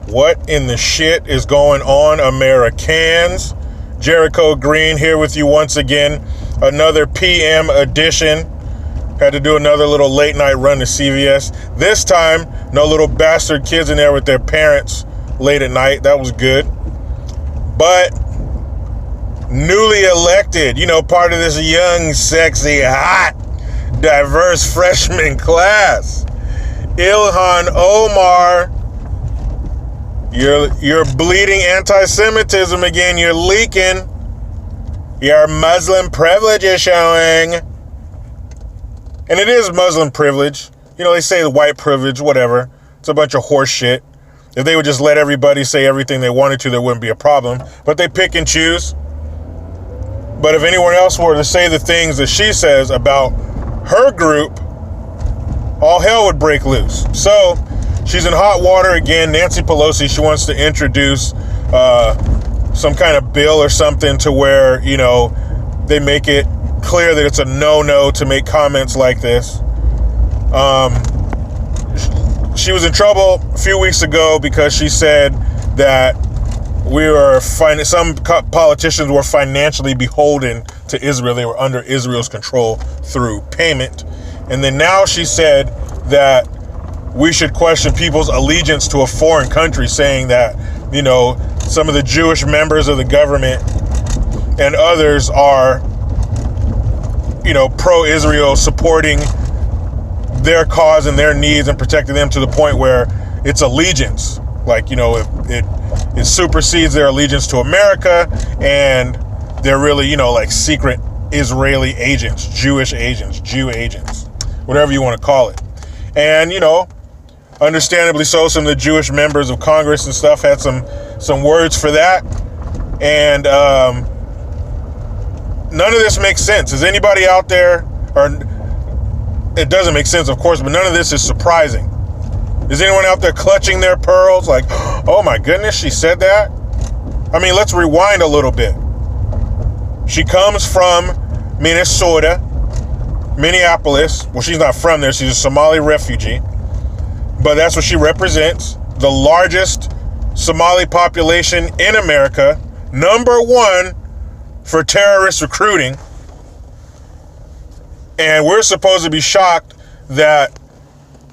What in the shit is going on, Americans? Jericho Green here with you once again. Another PM edition. Had to do another little late night run to CVS. This time, no little bastard kids in there with their parents late at night. That was good. But newly elected, part of this young, sexy, hot, diverse freshman class. Ilhan Omar. You're bleeding anti-Semitism again. You're leaking. Your Muslim privilege is showing. And it is Muslim privilege. They say white privilege, whatever. It's a bunch of horse shit. If they would just let everybody say everything they wanted to, there wouldn't be a problem. But they pick and choose. But if anyone else were to say the things that she says about her group, all hell would break loose. So she's in hot water again. Nancy Pelosi, she wants to introduce some kind of bill or something to where, they make it clear that it's a no-no to make comments like this. She was in trouble a few weeks ago because she said that some politicians were financially beholden to Israel. They were under Israel's control through payment. And then now she said that we should question people's allegiance to a foreign country, saying that, some of the Jewish members of the government and others are, pro-Israel, supporting their cause and their needs and protecting them to the point where it's allegiance. Like, it supersedes their allegiance to America, and they're really, like secret Israeli agents, Jew agents, whatever you want to call it. And, understandably so, some of the Jewish members of Congress and stuff had some words for that. And none of this makes sense. Is anybody out there, or it doesn't make sense, of course, but none of this is surprising. Is anyone out there clutching their pearls like, oh my goodness, she said that? I mean, let's rewind a little bit. She comes from Minneapolis. Well, she's not from there. She's a Somali refugee. But that's what she represents. The largest Somali population in America. Number one for terrorist recruiting. And we're supposed to be shocked that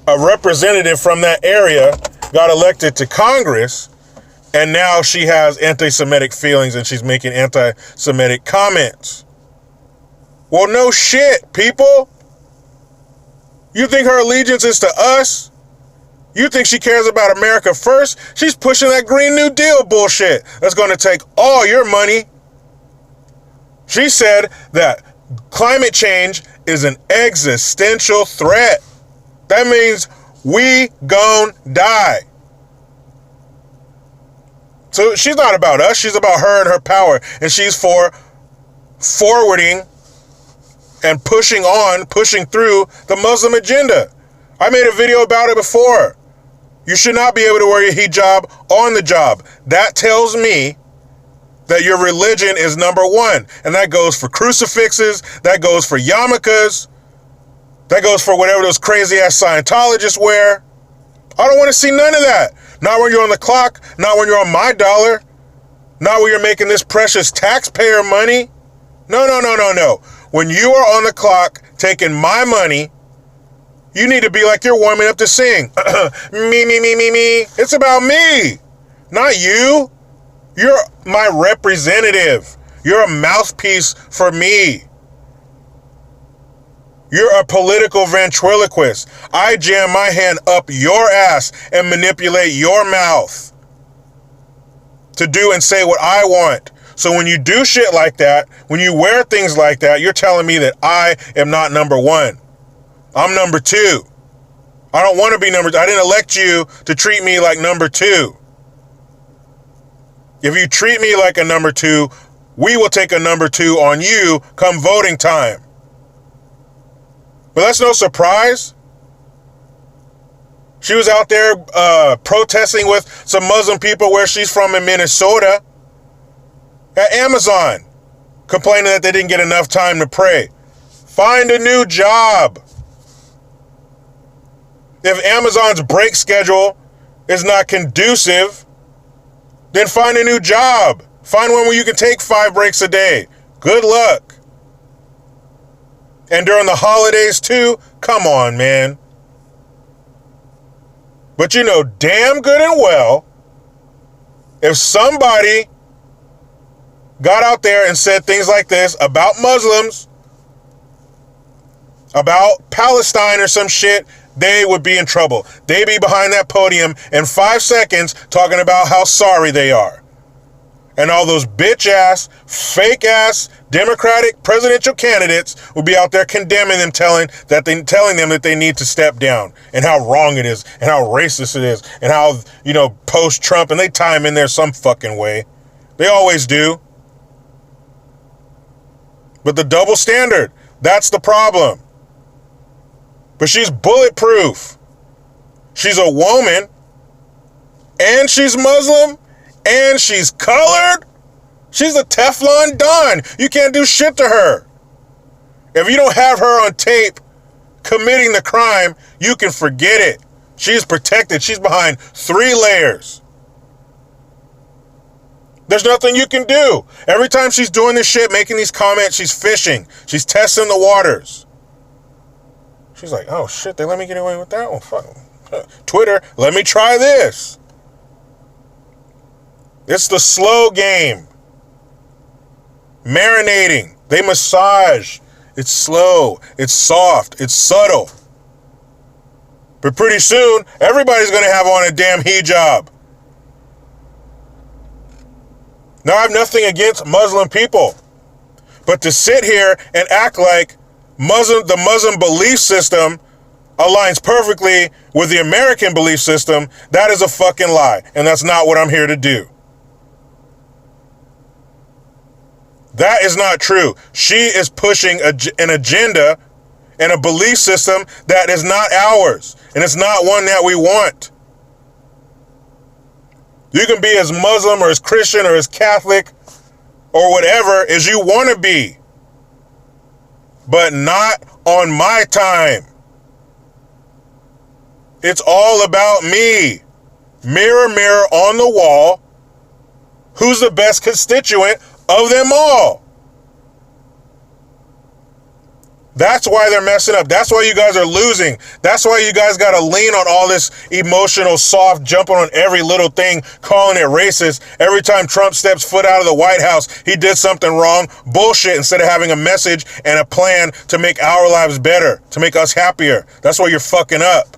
a representative from that area got elected to Congress, and now she has anti-Semitic feelings and she's making anti-Semitic comments. Well, no shit, people. You think her allegiance is to us? You think she cares about America first? She's pushing that Green New Deal bullshit that's going to take all your money. She said that climate change is an existential threat. That means we gon' die. So she's not about us. She's about her and her power. And she's for forwarding and pushing through the Muslim agenda. I made a video about it before. You should not be able to wear your hijab on the job. That tells me that your religion is number one. And that goes for crucifixes. That goes for yarmulkes. That goes for whatever those crazy-ass Scientologists wear. I don't want to see none of that. Not when you're on the clock. Not when you're on my dollar. Not when you're making this precious taxpayer money. No. When you are on the clock taking my money, you need to be like you're warming up to sing. Me. It's about me, not you. You're my representative. You're a mouthpiece for me. You're a political ventriloquist. I jam my hand up your ass and manipulate your mouth to do and say what I want. So when you do shit like that, when you wear things like that, you're telling me that I am not number one. I'm number two. I don't want to be number two. I didn't elect you to treat me like number two. If you treat me like a number two, we will take a number two on you come voting time. But that's no surprise. She was out there protesting with some Muslim people where she's from in Minnesota at Amazon, complaining that they didn't get enough time to pray. Find a new job. If Amazon's break schedule is not conducive Then find a new job. Find one where you can take 5 breaks a day. Good luck. And during the holidays too, come on, man. But you know damn good and well, if somebody got out there and said things like this about Muslims, about Palestine or some shit, they would be in trouble. They'd be behind that podium in 5 seconds talking about how sorry they are. And all those bitch-ass, fake-ass Democratic presidential candidates would be out there condemning them, telling them that they need to step down, and how wrong it is, and how racist it is, and how, post-Trump, and they tie him in there some fucking way. They always do. But the double standard, that's the problem. But she's bulletproof. She's a woman, and she's Muslim, and she's colored. She's a Teflon Don. You can't do shit to her. If you don't have her on tape committing the crime, you can forget it. She's protected. She's behind 3 layers. There's nothing you can do. Every time she's doing this shit, making these comments, she's fishing. She's testing the waters. She's like, oh shit, they let me get away with that one. Fuck. Twitter, let me try this. It's the slow game. Marinating. They massage. It's slow. It's soft. It's subtle. But pretty soon, everybody's going to have on a damn hijab. Now, I have nothing against Muslim people. But to sit here and act like the Muslim belief system aligns perfectly with the American belief system, that is a fucking lie. And that's not what I'm here to do. That is not true. She is pushing an agenda and a belief system that is not ours. And it's not one that we want. You can be as Muslim or as Christian or as Catholic or whatever as you want to be. But not on my time. It's all about me. Mirror, mirror on the wall. Who's the best constituent of them all? That's why they're messing up. That's why you guys are losing. That's why you guys got to lean on all this emotional, soft, jumping on every little thing, calling it racist. Every time Trump steps foot out of the White House, he did something wrong. Bullshit, instead of having a message and a plan to make our lives better, to make us happier. That's why you're fucking up.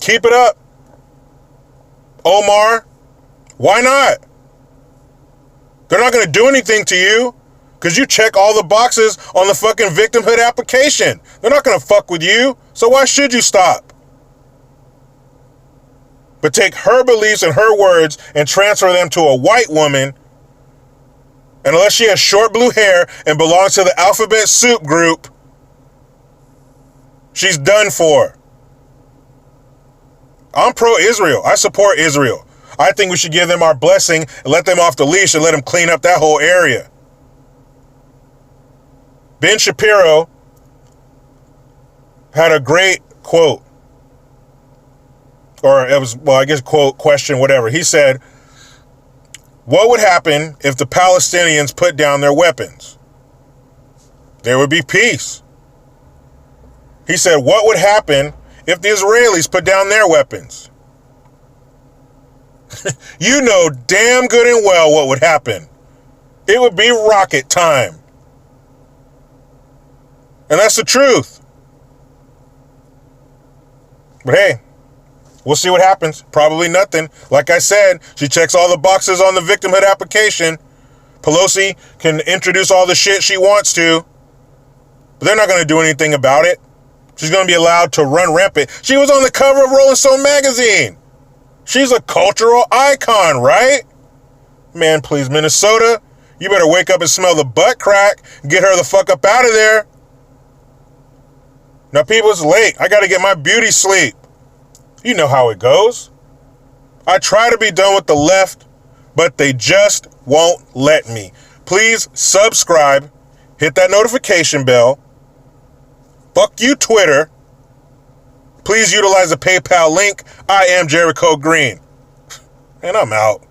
Keep it up. Omar, why not? They're not going to do anything to you because you check all the boxes on the fucking victimhood application. They're not going to fuck with you, so why should you stop? But take her beliefs and her words and transfer them to a white woman, and unless she has short blue hair and belongs to the alphabet soup group, she's done for. I'm pro-Israel. I support Israel. I think we should give them our blessing and let them off the leash and let them clean up that whole area. Ben Shapiro had a great quote, or it was, well, I guess quote, question, whatever. He said, what would happen if the Palestinians put down their weapons? There would be peace. He said, what would happen if the Israelis put down their weapons? You know damn good and well what would happen. It would be rocket time. And that's the truth. But hey, we'll see what happens. Probably nothing. Like I said, she checks all the boxes on the victimhood application. Pelosi can introduce all the shit she wants to, but they're not going to do anything about it. She's going to be allowed to run rampant. She was on the cover of Rolling Stone magazine. She's a cultural icon, right? Man, please, Minnesota, you better wake up and smell the butt crack and get her the fuck up out of there. Now, people, it's late. I got to get my beauty sleep. You know how it goes. I try to be done with the left, but they just won't let me. Please subscribe. Hit that notification bell. Fuck you, Twitter. Please utilize the PayPal link. I am Jericho Green. And I'm out.